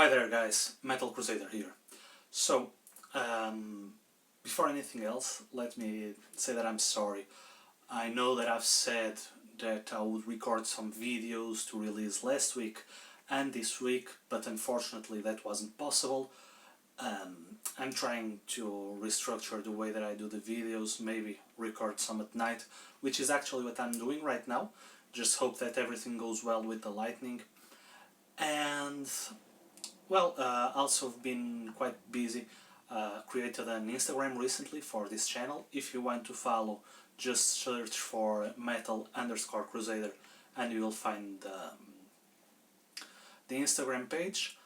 Hi there guys, Metal Crusader here. So, before anything else, let me say that I'm sorry. I know that I've said that I would record some videos to release last week and this week, but unfortunately that wasn't possible. I'm trying to restructure the way that I do the videos, maybe record some at night, which is actually what I'm doing right now. Just hope that everything goes well with the lightning. And well, also I've been quite busy. Created an Instagram recently for this channel. If you want to follow, just search for metal_crusader and you will find the Instagram page.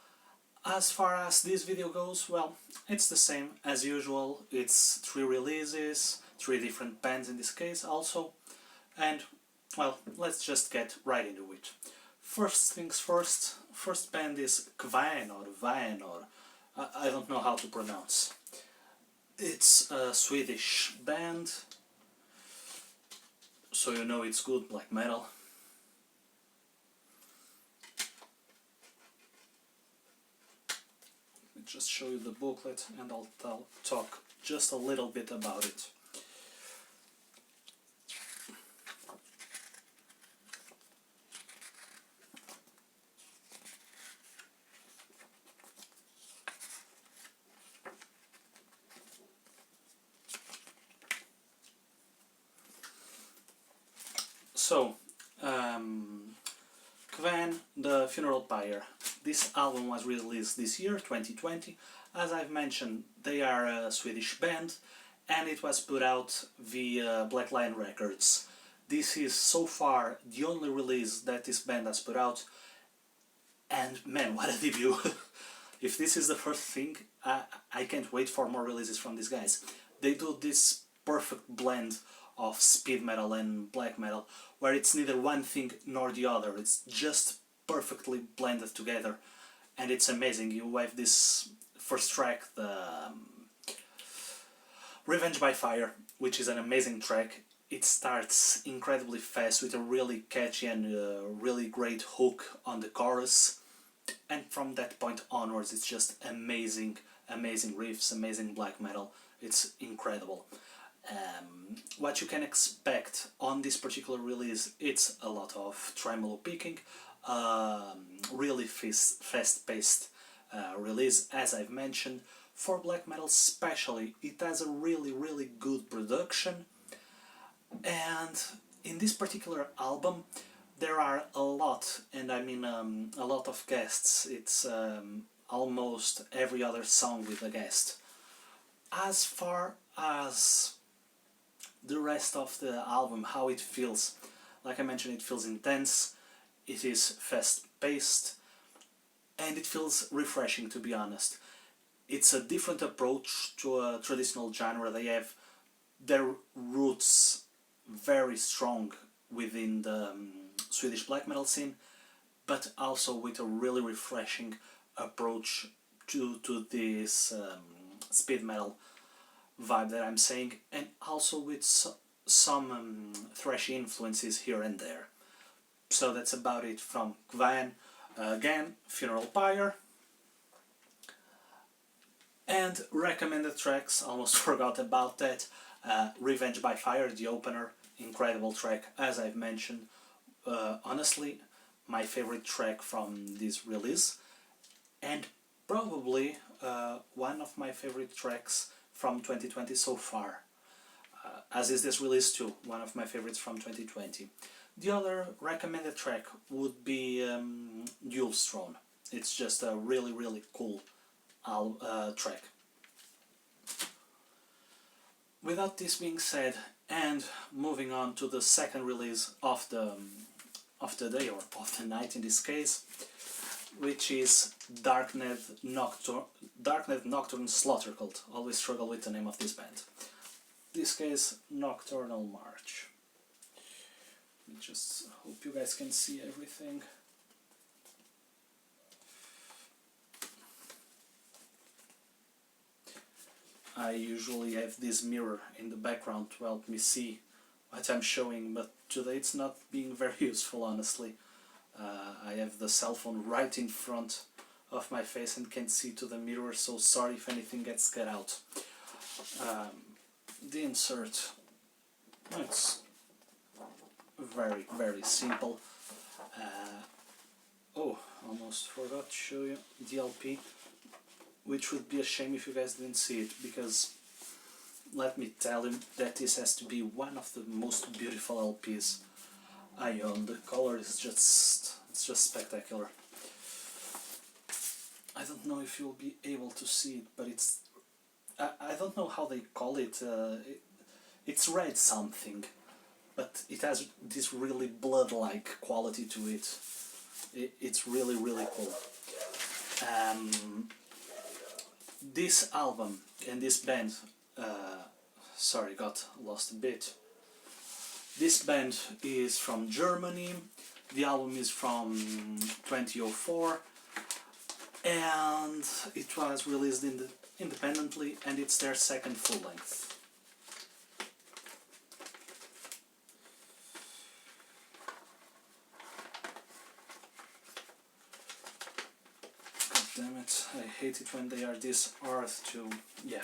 As far as this video goes, well, it's the same as usual. It's 3 releases, 3 different bands in this case also. And, well, let's just get right into it. First things first, first band is Kvaen or Kvaen, or I don't know how to pronounce. It's a Swedish band, so you know it's good black metal. Let me just show you the booklet and I'll talk just a little bit about it. So, Kvaen, the Funeral Pyre. This album was released this year, 2020. As I've mentioned, they are a Swedish band and it was put out via Black Lion Records. This is so far the only release that this band has put out, and man, what a debut! If this is the first thing, I can't wait for more releases from these guys. They do this perfect blend of speed metal and black metal, where it's neither one thing nor the other, it's just perfectly blended together, and it's amazing. You have this first track, the Revenge by Fire, which is an amazing track. It starts incredibly fast with a really catchy and really great hook on the chorus, and from that point onwards it's just amazing, amazing riffs, amazing black metal. It's incredible. What you can expect on this particular release, it's a lot of tremolo picking, really fast-paced release, as I've mentioned. For black metal especially, it has a really good production, and in this particular album there are a lot, and I mean a lot of guests. It's almost every other song with a guest. As far as the rest of the album, how it feels, like I mentioned, it feels intense, it is fast-paced, and it feels refreshing, to be honest. It's a different approach to a traditional genre. They have their roots very strong within the Swedish black metal scene, but also with a really refreshing approach to this speed metal vibe that I'm saying, and also with some thrashy influences here and there. So that's about it from Kvaen. Again, Funeral Pyre. And recommended tracks, almost forgot about that. Revenge by Fire, the opener, incredible track, as I've mentioned. Honestly, my favorite track from this release, and probably one of my favorite tracks from 2020 so far, as is this release too, one of my favorites from 2020. The other recommended track would be Duel's Throne. It's just a really cool track. Without this being said, and moving on to the second release of the day, or of the night in this case, which is Darkened Nocturn Slaughtercult. Always struggle with the name of this band. This case, Nocturnal March. Let me just hope you guys can see everything. I usually have this mirror in the background to help me see what I'm showing, but today it's not being very useful, honestly. I have the cell phone right in front of my face and can't see to the mirror, so sorry if anything gets cut out. The insert, it's very, very simple. Oh, almost forgot to show you the LP, which would be a shame if you guys didn't see it, because let me tell you that this has to be one of the most beautiful LPs I own. The color is it's just spectacular. I don't know if you'll be able to see it, but it's, I don't know how they call it, it's red something, but it has this really blood-like quality to it. It's really, really cool. This album and this band, sorry, got lost a bit. This band is from Germany, the album is from 2004, and it was released independently, and it's their second full length. Damn it, I hate it when they are this hard to... yeah.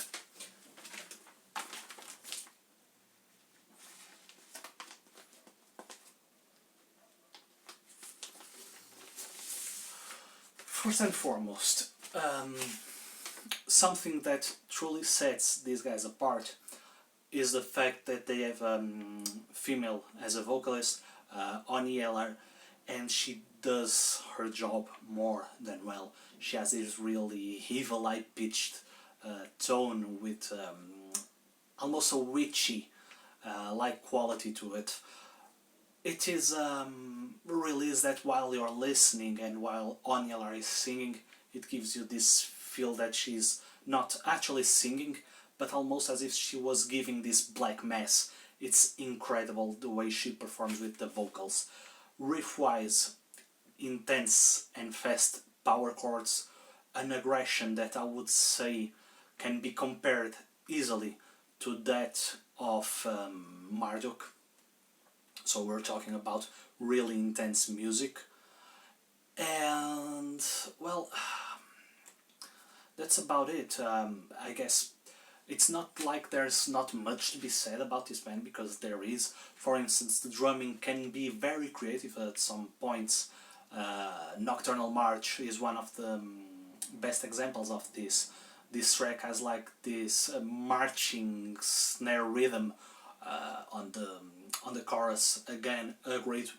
First and foremost, something that truly sets these guys apart is the fact that they have a female as a vocalist, Oni Eller, and she does her job more than well. She has this really evil, high-pitched tone with almost a witchy like quality to it. It is released that while you're listening and while Oni Eller is singing, it gives you this feel that she's not actually singing, but almost as if she was giving this black mass. It's incredible the way she performs with the vocals. Riff-wise, intense and fast power chords, an aggression that I would say can be compared easily to that of Marduk. So we're talking about really intense music, and well, that's about it. I guess it's not like there's not much to be said about this band, because there is. For instance, the drumming can be very creative at some points. Nocturnal March is one of the best examples of this. This track has like this marching snare rhythm on the chorus. Again, a great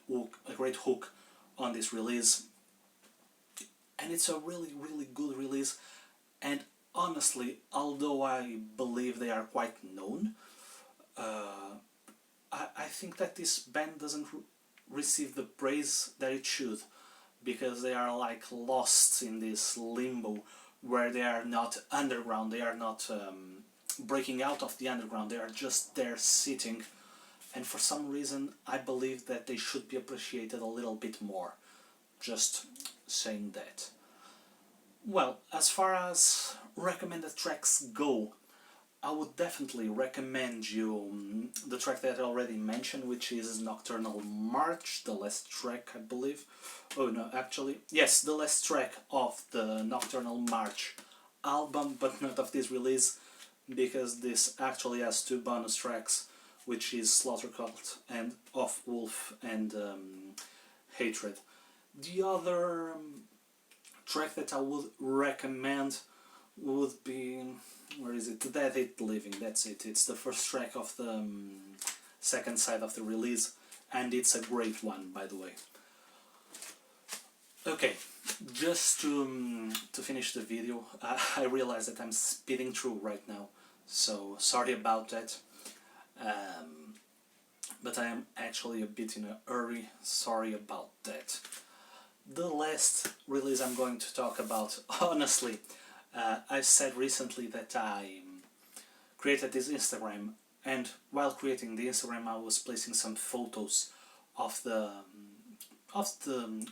hook on this release, and it's a really, really good release. And honestly, although I believe they are quite known, I think that this band doesn't receive the praise that it should, because they are like lost in this limbo where they are not underground, they are not breaking out of the underground, they are just there sitting, and for some reason I believe that they should be appreciated a little bit more. Just saying that. Well, as far as recommended tracks go, I would definitely recommend you the track that I already mentioned, which is Nocturnal March, the last track, I believe. Oh no, actually, yes, the last track of the Nocturnal March album, but not of this release, because this actually has two bonus tracks, which is Slaughtercult and Off Wolf and Hatred. The other track that I would recommend would be, where is it? The Dead Hate Living, that's it. It's the first track of the second side of the release, and it's a great one, by the way. Okay, just to finish the video, I realize that I'm speeding through right now, so sorry about that. But I am actually a bit in a hurry, sorry about that. The last release I'm going to talk about, honestly, I said recently that I created this Instagram, and while creating the Instagram I was placing some photos of the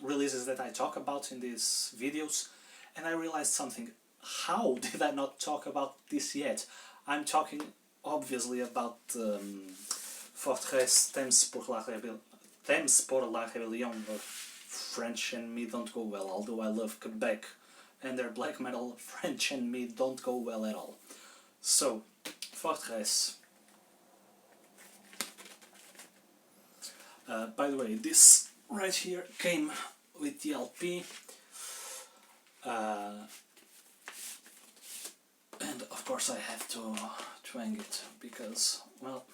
releases that I talk about in these videos, and I realized something. How did I not talk about this yet? I'm talking obviously about Forteresse, Thèmes pour la Rébellion, but French and me don't go well, although I love Quebec and their black metal French and me don't go well at all. So, Forteresse. By the way, this right here came with the LP, and of course I have to hang it because, well,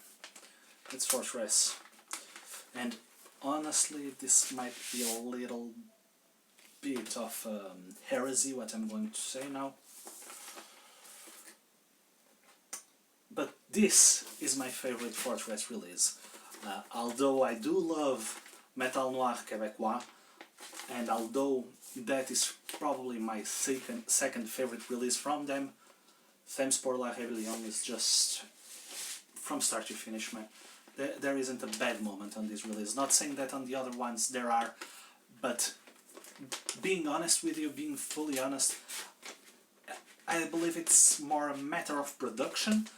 it's Forteresse. And honestly, this might be a little bit of heresy, what I'm going to say now. But this is my favorite Forteresse release. Although I do love Metal Noir Québécois, and although that is probably my second favorite release from them, Thèmes pour la Rébellion is just, from start to finish, man. There isn't a bad moment on this release. Not saying that on the other ones there are, but being honest with you, being fully honest, I believe it's more a matter of production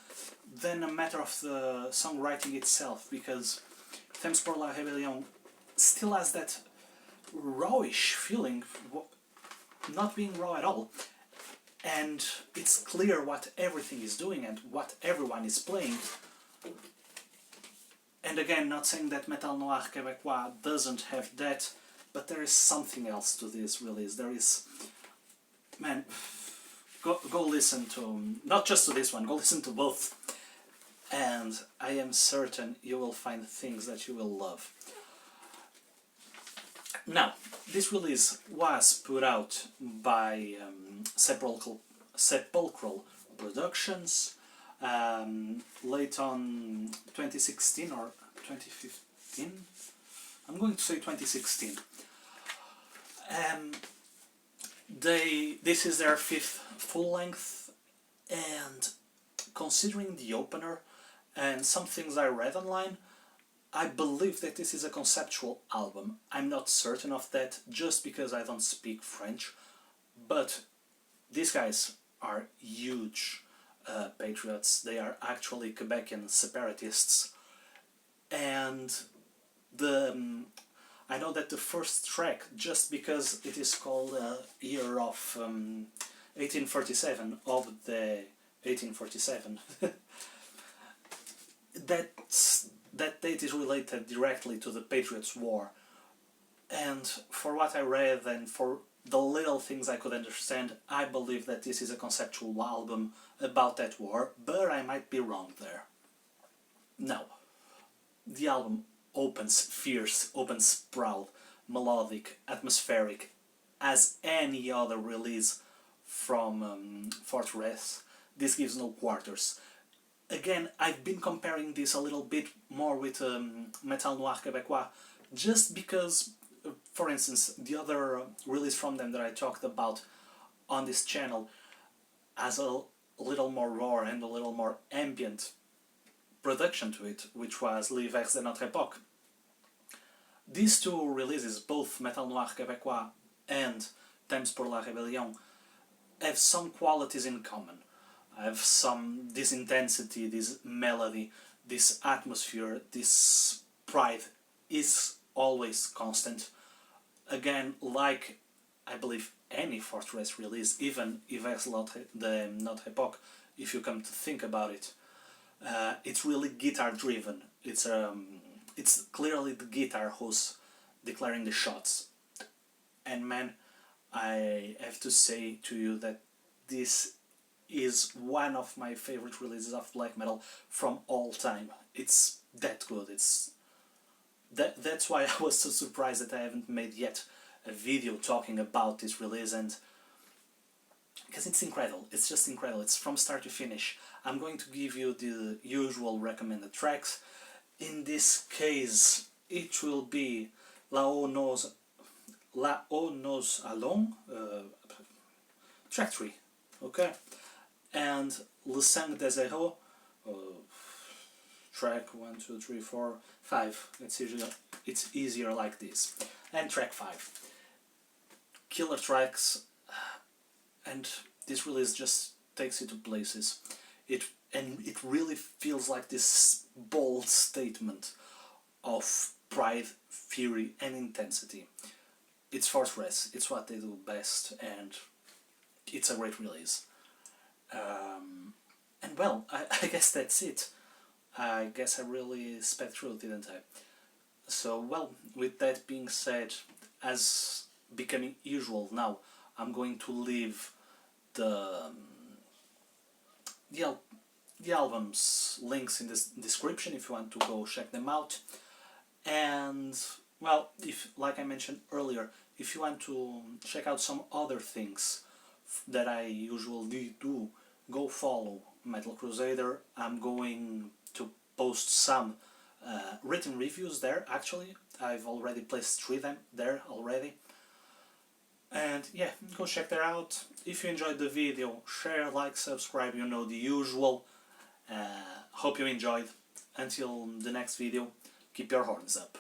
than a matter of the songwriting itself, because Thèmes pour la Rébellion still has that rawish feeling, not being raw at all, and it's clear what everything is doing and what everyone is playing. And again, not saying that Metal Noir Québécois doesn't have that, but there is something else to this release. There is, man, go listen to, not just to this one, go listen to both, and I am certain you will find things that you will love. Now, this release was put out by Sepulchral Productions late on 2016 or 2015. I'm going to say 2016. This is their 5th full length, and considering the opener and some things I read online, I believe that this is a conceptual album. I'm not certain of that just because I don't speak French, but these guys are huge patriots. They are actually Quebecian separatists, and I know that the first track, just because it is called year of 1847, of the 1847, that date is related directly to the Patriots' War. And for what I read and for the little things I could understand, I believe that this is a conceptual album about that war, but I might be wrong there. Now, the album opens fierce, opens proud, melodic, atmospheric, as any other release from Forteresse. This gives no quarters. Again, I've been comparing this a little bit more with Metal Noir Québécois, just because, for instance, the other release from them that I talked about on this channel has a little more raw and a little more ambient production to it, which was L'Hiver de notre époque. These two releases, both Metal Noir Québécois and Thèmes pour la Rébellion, have some qualities in common. Have this intensity, this melody, this atmosphere, this pride is always constant. Again, like I believe any Forteresse release, even Hiver de notre époque, if you come to think about it, it's really guitar driven. It's clearly the guitar who's declaring the shots. And man, I have to say to you that this is one of my favorite releases of black metal from all time. It's that good. That's why I was so surprised that I haven't made yet a video talking about this release, and because it's incredible. It's just incredible. It's from start to finish. I'm going to give you the usual recommended tracks. In this case, it will be La Eau Nous Allons, track 3, okay? And Le Sang des Héros, track 1, 2, 3, 4, 5. It's easier like this. And track 5. Killer tracks, and this release just takes you to places. It really feels like this bold statement of pride, fury, and intensity. It's Forteresse. It's what they do best, and it's a great release. And well, I guess that's it. I guess I really sped through, didn't I? So, well, with that being said, as becoming usual now, I'm going to leave the the, the album's links in the description if you want to go check them out. And well, if, like I mentioned earlier, if you want to check out some other things that I usually do, go follow Metal Crusader. I'm going to post some written reviews there. Actually, I've already placed 3 them there already. And yeah, go check that out. If you enjoyed the video, share, like, subscribe, you know the usual. Hope you enjoyed. Until the next video, keep your horns up.